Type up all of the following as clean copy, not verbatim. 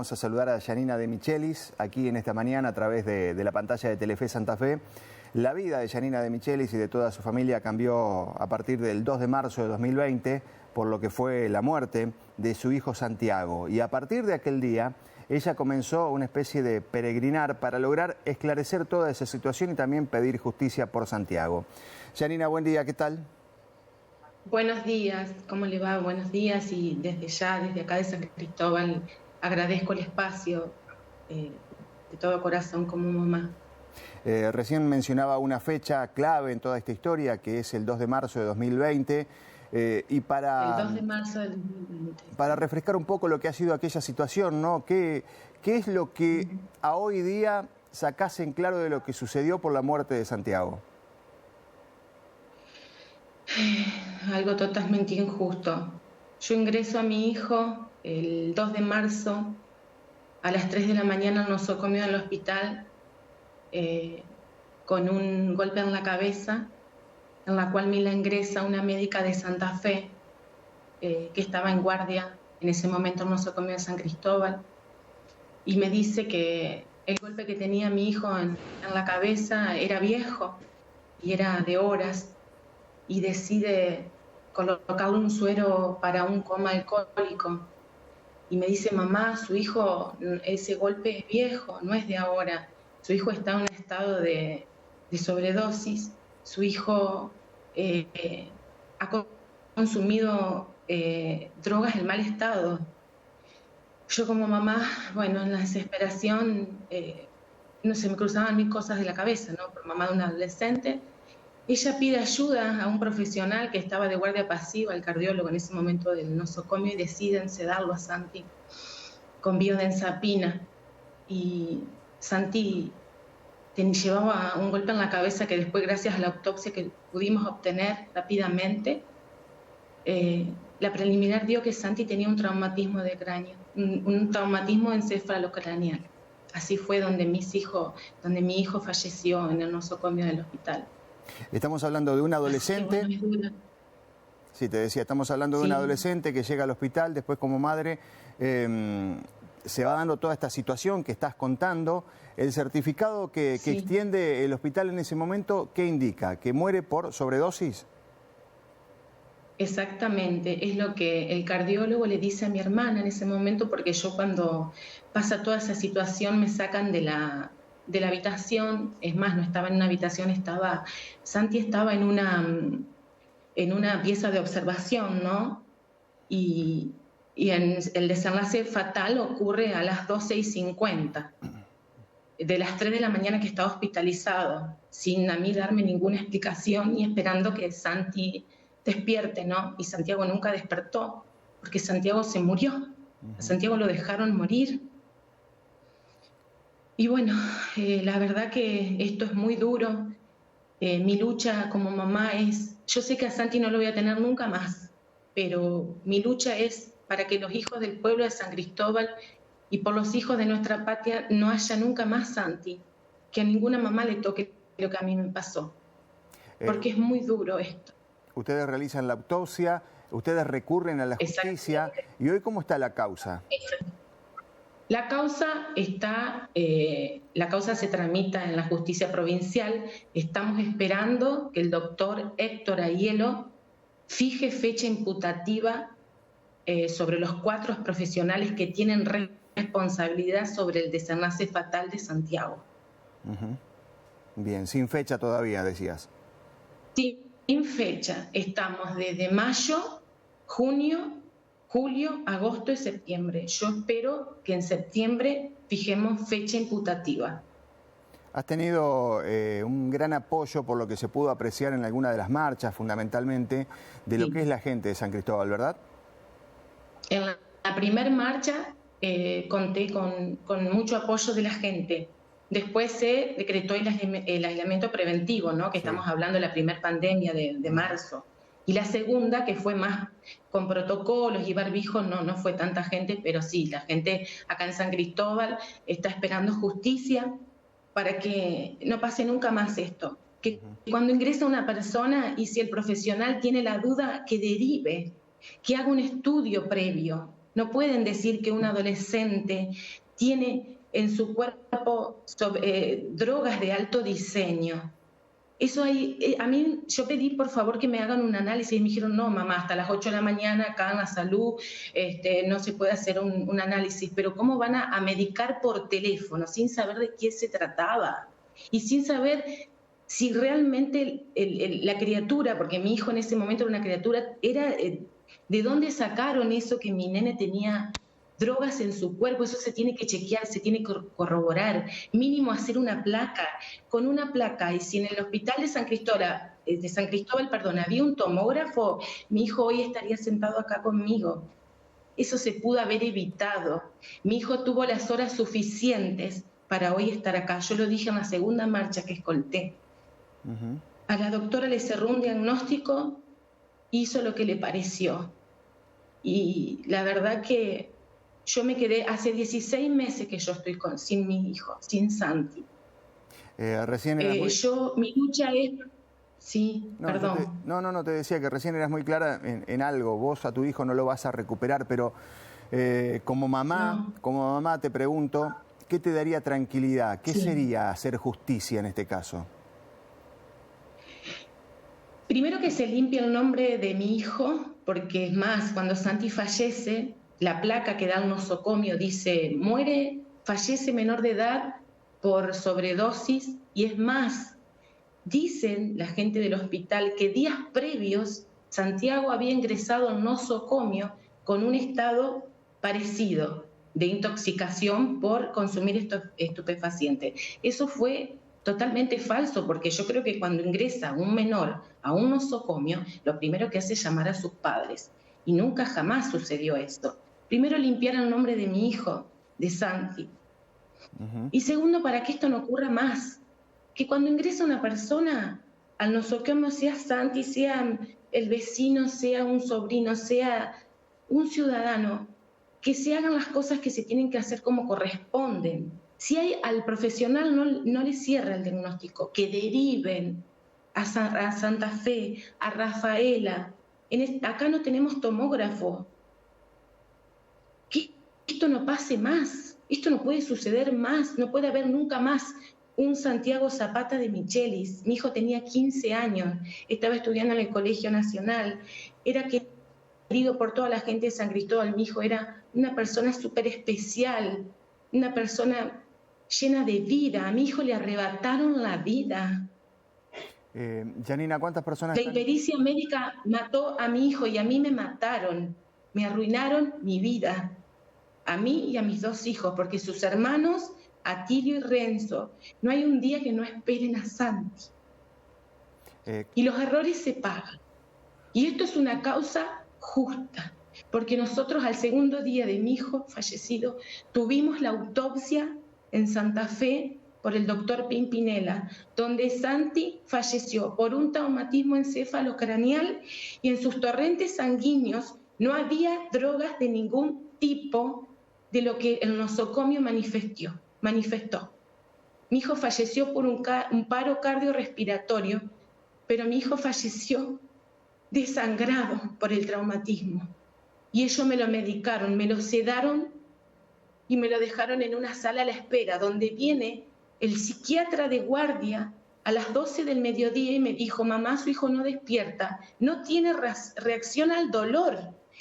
Vamos a saludar a Yanina De Michelis aquí en esta mañana a través de la pantalla de Telefe Santa Fe. La vida de Yanina De Michelis y de toda su familia cambió a partir del 2 de marzo de 2020 por lo que fue la muerte de su hijo Santiago. Y a partir de aquel día, ella comenzó una especie de peregrinar para lograr esclarecer toda esa situación y también pedir justicia por Santiago. Yanina, buen día, ¿qué tal? Buenos días, ¿cómo le va? Buenos días, y desde acá de San Cristóbal, agradezco el espacio de todo corazón como mamá. Recién mencionaba una fecha clave en toda esta historia, que es el 2 de marzo de 2020, y El 2 de marzo del 2020. Para refrescar un poco lo que ha sido aquella situación, ¿no? ¿Qué es lo que a hoy día sacás en claro de lo que sucedió por la muerte de Santiago? Algo totalmente injusto. Yo ingreso a mi hijo el 2 de marzo a las 3 de la mañana en nosocomio del hospital con un golpe en la cabeza, en la cual me la ingresa una médica de Santa Fe que estaba en guardia en ese momento en nosocomio de San Cristóbal, y me dice que el golpe que tenía mi hijo en la cabeza era viejo y era de horas, y decide colocarle un suero para un coma alcohólico. Y me dice: mamá, su hijo, ese golpe es viejo, no es de ahora. Su hijo está en un estado de sobredosis. Su hijo ha consumido drogas en mal estado. Yo como mamá, bueno, en la desesperación, no sé, me cruzaban mil cosas de la cabeza, ¿no? Por mamá de un adolescente. Ella pide ayuda a un profesional que estaba de guardia pasiva, el cardiólogo en ese momento del nosocomio, y deciden sedarlo a Santi con biodensapina. Y Santi llevaba un golpe en la cabeza que después, gracias a la autopsia que pudimos obtener rápidamente, la preliminar dio que Santi tenía un traumatismo de cráneo, un traumatismo encefalocraneal. Así fue donde mi hijo falleció en el nosocomio del hospital. Estamos hablando de un adolescente. Sí, te decía, estamos hablando de un adolescente que llega al hospital, después como madre se va dando toda esta situación que estás contando. El certificado que extiende el hospital en ese momento, ¿qué indica? ¿Que muere por sobredosis? Exactamente, es lo que el cardiólogo le dice a mi hermana en ese momento, porque yo, cuando pasa toda esa situación, me sacan de la habitación. Es más, no estaba en una habitación, Santi estaba en una pieza de observación, ¿no? Y el desenlace fatal ocurre a las 12:50, de las 3 de la mañana, que estaba hospitalizado, sin a mí darme ninguna explicación y esperando que Santi despierte, ¿no? Y Santiago nunca despertó, porque Santiago se murió. A Santiago lo dejaron morir. Y bueno, la verdad que esto es muy duro. Mi lucha como mamá es, yo sé que a Santi no lo voy a tener nunca más, pero mi lucha es para que los hijos del pueblo de San Cristóbal y por los hijos de nuestra patria no haya nunca más Santi, que a ninguna mamá le toque lo que a mí me pasó, porque es muy duro esto. Ustedes realizan la autopsia, ustedes recurren a la justicia. ¿Y hoy cómo está la causa? La causa se tramita en la justicia provincial. Estamos esperando que el doctor Héctor Aiello fije fecha imputativa sobre los 4 profesionales que tienen responsabilidad sobre el desenlace fatal de Santiago. Bien, sin fecha todavía, decías. Sin fecha. Estamos desde mayo, junio, julio, agosto y septiembre. Yo espero que en septiembre fijemos fecha imputativa. Has tenido un gran apoyo, por lo que se pudo apreciar en alguna de las marchas, fundamentalmente, de lo que es la gente de San Cristóbal, ¿verdad? En la primera marcha conté con mucho apoyo de la gente. Después se decretó el aislamiento preventivo, ¿no? Que estamos hablando de la primera pandemia de marzo. Y la segunda, que fue más con protocolos y barbijos, no fue tanta gente, pero sí, la gente acá en San Cristóbal está esperando justicia para que no pase nunca más esto. Que cuando ingresa una persona, y si el profesional tiene la duda, que derive, que haga un estudio previo, No pueden decir que un adolescente tiene en su cuerpo drogas de alto diseño. Eso a mí, yo pedí por favor que me hagan un análisis y me dijeron, no mamá, hasta las 8 de la mañana acá en la salud no se puede hacer un análisis, pero ¿cómo van a medicar por teléfono sin saber de qué se trataba? Y sin saber si realmente la criatura, porque mi hijo en ese momento era una criatura, ¿de dónde sacaron eso que mi nene tenía drogas en su cuerpo? Eso se tiene que chequear, se tiene que corroborar, mínimo hacer una placa. Con una placa, y si en el hospital de San Cristóbal, había un tomógrafo, mi hijo hoy estaría sentado acá conmigo. Eso se pudo haber evitado. Mi hijo tuvo las horas suficientes para hoy estar acá. Yo lo dije en la segunda marcha que escolté. A la doctora le cerró un diagnóstico, hizo lo que le pareció. Y la verdad que yo me quedé, hace 16 meses que yo estoy sin mi hijo, sin Santi. Recién mi lucha es... Sí, no, perdón. Te decía que recién eras muy clara en algo. Vos a tu hijo no lo vas a recuperar, pero como mamá te pregunto, ¿qué te daría tranquilidad? ¿Qué sería hacer justicia en este caso? Primero que se limpie el nombre de mi hijo, porque es más, cuando Santi fallece, la placa que da un nosocomio dice, fallece menor de edad por sobredosis, y es más, dicen la gente del hospital que días previos Santiago había ingresado en nosocomio con un estado parecido de intoxicación por consumir estos estupefacientes. Eso fue totalmente falso, porque yo creo que cuando ingresa un menor a un nosocomio, lo primero que hace es llamar a sus padres. Y nunca jamás sucedió esto. Primero, limpiar el nombre de mi hijo, de Santi. Y segundo, para que esto no ocurra más. Que cuando ingresa una persona al nosocomio, sea Santi, sea el vecino, sea un sobrino, sea un ciudadano, que se hagan las cosas que se tienen que hacer como corresponden. Si al profesional no le cierra el diagnóstico, que deriven a Santa Fe, a Rafaela. Acá no tenemos tomógrafo. Que esto no pase más, esto no puede suceder más, no puede haber nunca más un Santiago Zapata de Michelis. Mi hijo tenía 15 años, estaba estudiando en el Colegio Nacional, era querido por toda la gente de San Cristóbal. Mi hijo era una persona súper especial, una persona llena de vida. A mi hijo le arrebataron la vida. Janina, ¿cuántas personas? La impericia médica mató a mi hijo y a mí me mataron, me arruinaron mi vida, a mí y a mis 2 hijos, porque sus hermanos, Atilio y Renzo, no hay un día que no esperen a Santi. Y los errores se pagan. Y esto es una causa justa, porque nosotros al segundo día de mi hijo fallecido tuvimos la autopsia en Santa Fe por el doctor Pimpinela, donde Santi falleció por un traumatismo encefalocraneal y en sus torrentes sanguíneos no había drogas de ningún tipo de lo que el nosocomio manifestó. Mi hijo falleció por un paro cardiorrespiratorio, pero mi hijo falleció desangrado por el traumatismo. Y ellos me lo medicaron, me lo sedaron y me lo dejaron en una sala a la espera, donde viene el psiquiatra de guardia a las 12 del mediodía y me dijo, mamá, su hijo no despierta, no tiene reacción al dolor.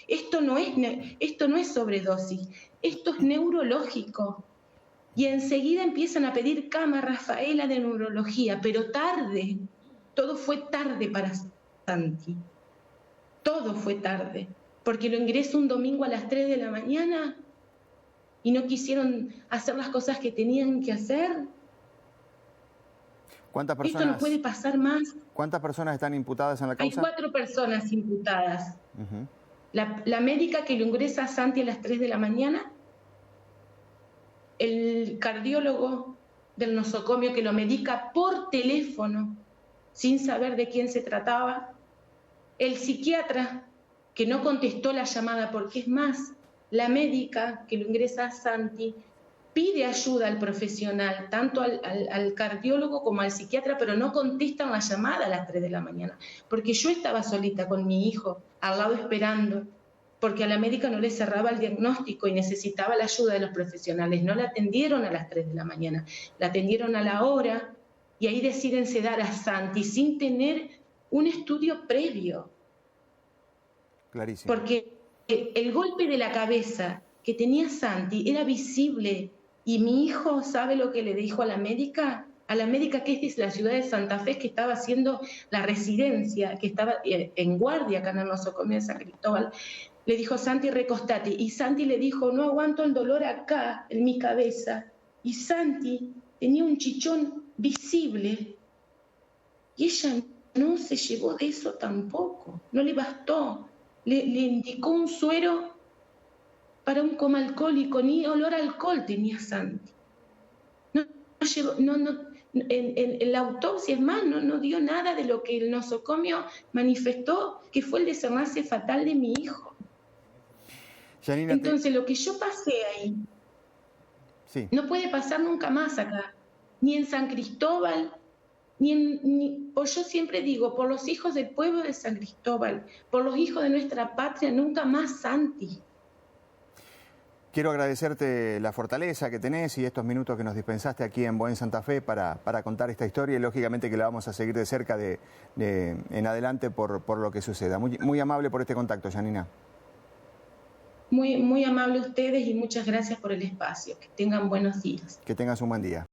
Esto no es sobredosis, esto es neurológico. Y enseguida empiezan a pedir cama, Rafaela, de neurología, pero tarde. Todo fue tarde para Santi. Todo fue tarde, porque lo ingreso un domingo a las 3 de la mañana y no quisieron hacer las cosas que tenían que hacer. ¿Cuántas personas? Esto no puede pasar más. ¿Cuántas personas están imputadas en la causa? Hay 4 personas imputadas. La médica que lo ingresa a Santi a las 3 de la mañana, el cardiólogo del nosocomio que lo medica por teléfono sin saber de quién se trataba, el psiquiatra que no contestó la llamada, porque es más, la médica que lo ingresa a Santi pide ayuda al profesional, tanto al cardiólogo como al psiquiatra, pero no contestan la llamada a las 3 de la mañana, porque yo estaba solita con mi hijo al lado esperando. porque a la médica no le cerraba el diagnóstico y necesitaba la ayuda de los profesionales. No la atendieron a las 3 de la mañana, la atendieron a la hora y ahí deciden sedar a Santi sin tener un estudio previo. Clarísimo. Porque el golpe de la cabeza que tenía Santi era visible y mi hijo sabe lo que le dijo a la médica que es de la ciudad de Santa Fe, que estaba haciendo la residencia, que estaba en guardia acá en el nosocomio de San Cristóbal. Le dijo: Santi, recostate. Y Santi le dijo: no aguanto el dolor acá, en mi cabeza. Y Santi tenía un chichón visible. Y ella no se llevó de eso tampoco. No le bastó. Le indicó un suero para un coma alcohólico. Ni olor a alcohol tenía Santi. En la autopsia, es más, no dio nada de lo que el nosocomio manifestó, que fue el desenlace fatal de mi hijo. Yanina, entonces, lo que yo pasé ahí, sí, no puede pasar nunca más acá, ni en San Cristóbal, pues yo siempre digo, por los hijos del pueblo de San Cristóbal, por los hijos de nuestra patria, nunca más Santi. Quiero agradecerte la fortaleza que tenés y estos minutos que nos dispensaste aquí en Buen Santa Fe para contar esta historia y lógicamente que la vamos a seguir de cerca en adelante por lo que suceda. Muy amable por este contacto, Yanina. Muy amable ustedes y muchas gracias por el espacio. Que tengan buenos días. Que tengas un buen día.